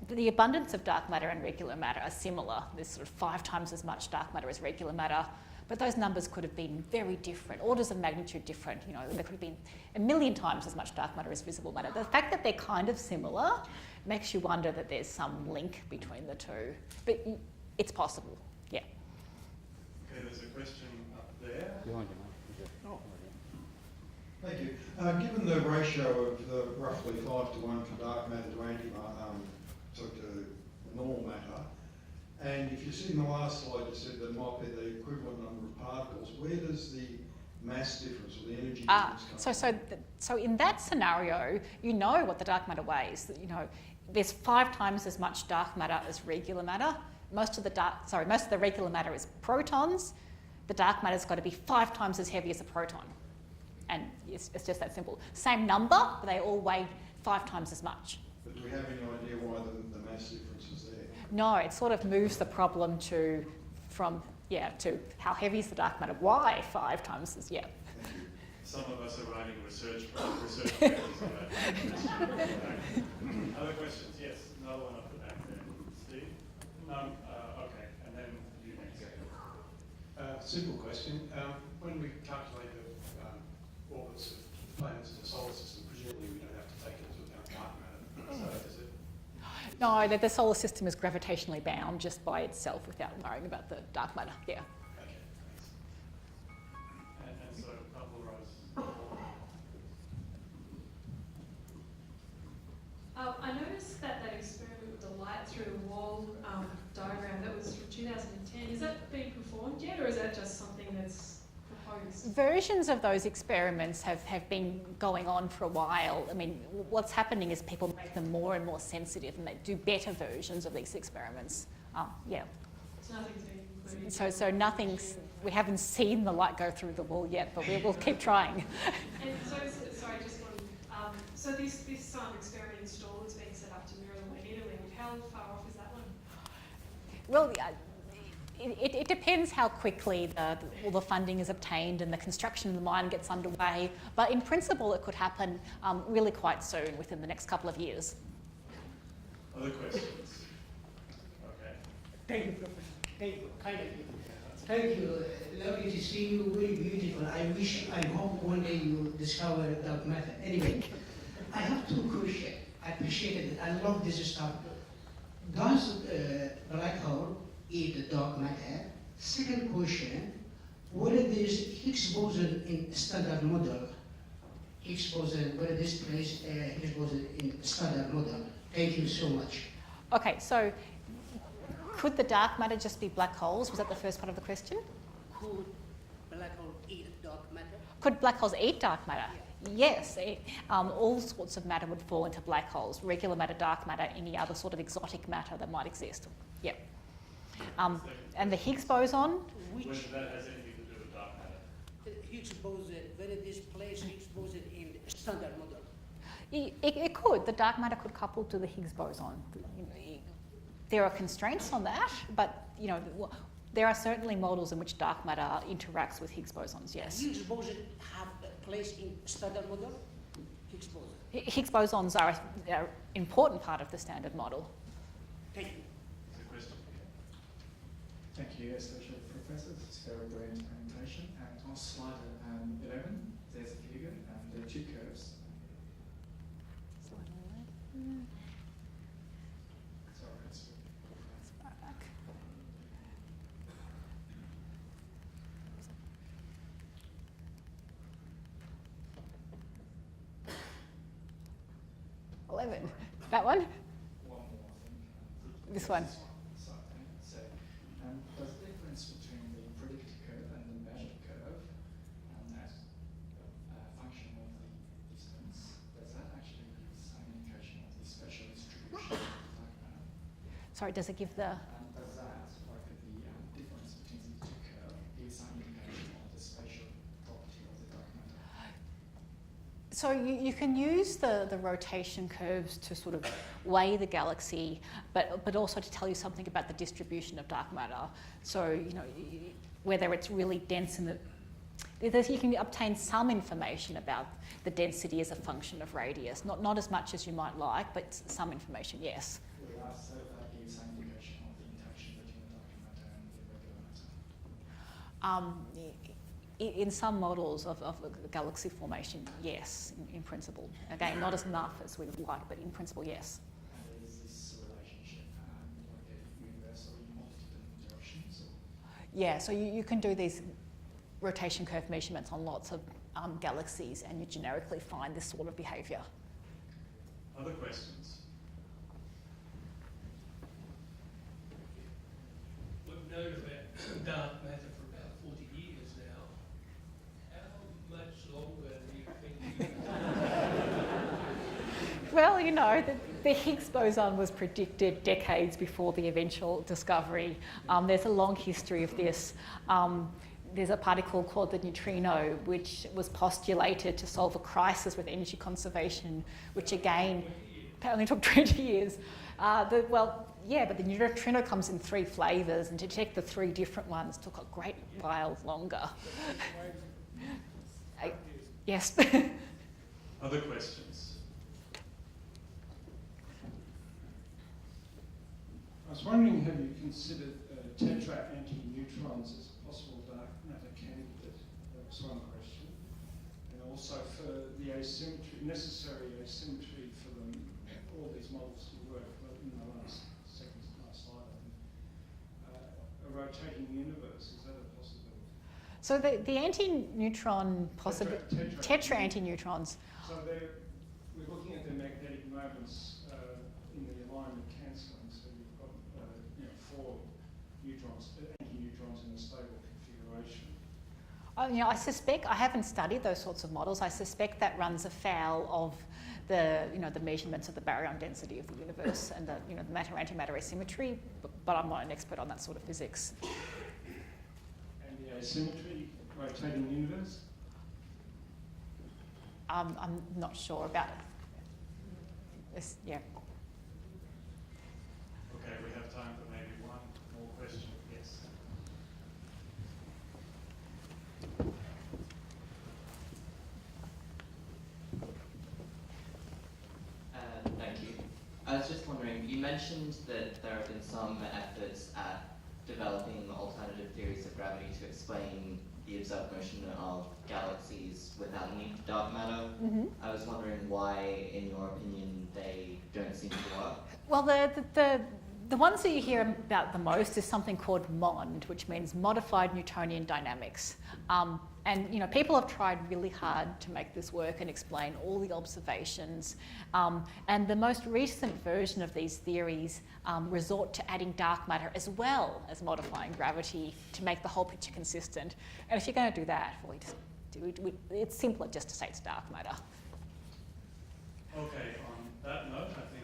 the abundance of dark matter and regular matter are similar. There's sort of 5 times as much dark matter as regular matter, but those numbers could have been very different, orders of magnitude different. You know, there could have been 1,000,000 times as much dark matter as visible matter. The fact that they're kind of similar makes you wonder that there's some link between the two, but it's possible, yeah. Okay, there's a question up there. Thank you. Given the ratio of the roughly 5 to 1 for dark matter to to normal matter, and if you see in the last slide you said there might be the equivalent number of particles, where does the mass difference or the energy difference come from? So in that scenario, you know what the dark matter weighs. You know, there's 5 times as much dark matter as regular matter. Most of the regular matter is protons. The dark matter's got to be 5 times as heavy as a proton. And it's just that simple. Same number, but they all weigh 5 times as much. But do we have any idea why the mass difference is there? No, it sort of moves the problem to how heavy is the dark matter? Why 5 times as, yeah. Some of us are writing research papers on that. Other questions? Yes, another one up the back there. Steve? No? Okay, and then you next. Simple question. When we calculate the orbits of planets in the solar system, presumably we don't have to take into account dark matter. So does it? No, the solar system is gravitationally bound just by itself without worrying about the dark matter, yeah. Okay, thanks. And so a couple of rows. I noticed that experiment with the light through the wall diagram that was from 2010, is that being performed yet, or is that just something that's proposed? Versions of those experiments have been going on for a while. I mean, what's happening is people make them more and more sensitive and they do better versions of these experiments. Yeah. So nothing's been included? So nothing's, we haven't seen the light go through the wall yet, but we'll keep trying. And so, sorry, just one. So this experiment installed is being set up to mirror the one in Italy. How far off is that one? Well, it depends how quickly all the funding is obtained and the construction of the mine gets underway. But in principle, it could happen really quite soon, within the next couple of years. Other questions? Okay. Thank you, Professor. Thank you. Kind of you. Thank you. Lovely to see you. Very beautiful. I hope one day you discover dark matter. Anyway, I have 2 questions. I appreciate it. I love this stuff. Does black hole eat the dark matter? Second question, whether there is Higgs boson in standard model? Higgs boson, whether this place Higgs boson in standard model? Thank you so much. Okay, so could the dark matter just be black holes? Was that the first part of the question? Could black holes eat dark matter? Yes, all sorts of matter would fall into black holes, regular matter, dark matter, any other sort of exotic matter that might exist. Yeah. And the Higgs boson? Whether that has anything to do with dark matter. Higgs boson, whether this place Higgs boson in standard model. It could. The dark matter could couple to the Higgs boson. There are constraints on that, but there are certainly models in which dark matter interacts with Higgs bosons. Yes. Higgs boson have a place in standard model. Higgs boson. Higgs bosons are an important part of the standard model. Thank you. There's a question here. Thank you, Associate Professor. It's a very brilliant presentation. And on slide 11, there's a figure and there are two curves. Sorry, it's Back. 11. That one? one more, I think. This one. So, does the difference between the predicted curve and the measured curve, as a function of the distance, does that actually give some indication of the spatial distribution of the dark matter? Sorry, does it give the... And does that, like the difference between the two curves, give some indication of the spatial property of the dark matter? So you can use the rotation curves to sort of weigh the galaxy, but also to tell you something about the distribution of dark matter. So, whether it's really dense in you can obtain some information about the density as a function of radius. Not as much as you might like, but some information, yes. We asked so that gives some indication of the interaction between the dark matter and the regular matter. In some models of galaxy formation, yes, in principle. Again, not as enough as we would like, but in principle, yes. And is this relationship like a universal in multiple directions? Yeah, so you can do these rotation curve measurements on lots of galaxies, and you generically find this sort of behaviour. Other questions? We've known about dark matter for about 40 years now. How much longer do you think Well, the Higgs boson was predicted decades before the eventual discovery. There's a long history of this. There's a particle called the neutrino, which was postulated to solve a crisis with energy conservation, which again only took 20 years. But the neutrino comes in 3 flavours, and to detect the 3 different ones took a great while longer. Yes. Other questions? I was wondering, have you considered tetra antineutrons as a possible dark matter candidate? That was one question. And also for the necessary asymmetry for all these models to work, in the last slide, I think. A rotating universe, is that a possibility? So the anti-neutron tetra antineutrons. So we're looking at the magnetic moments in the alignment cancelling. So you've got 4 antineutrons in a stable configuration. I suspect, I haven't studied those sorts of models. I suspect that runs afoul of the measurements of the baryon density of the universe and the matter-antimatter asymmetry, but I'm not an expert on that sort of physics. And the asymmetry, rotating universe? I'm not sure about it. Yeah. Okay, we have time for maybe one more question. Yes. Thank you. I was just wondering, you mentioned that there have been some efforts at developing alternative theories of gravity to explain the observed motion of galaxies without any dark matter. Mm-hmm. I was wondering why, in your opinion, they don't seem to work. Well, the ones that you hear about the most is something called MOND, which means modified Newtonian dynamics. And people have tried really hard to make this work and explain all the observations. And the most recent version of these theories resort to adding dark matter as well as modifying gravity to make the whole picture consistent. And if you're going to do that, well, It's simpler just to say it's dark matter. Okay, on that note, I think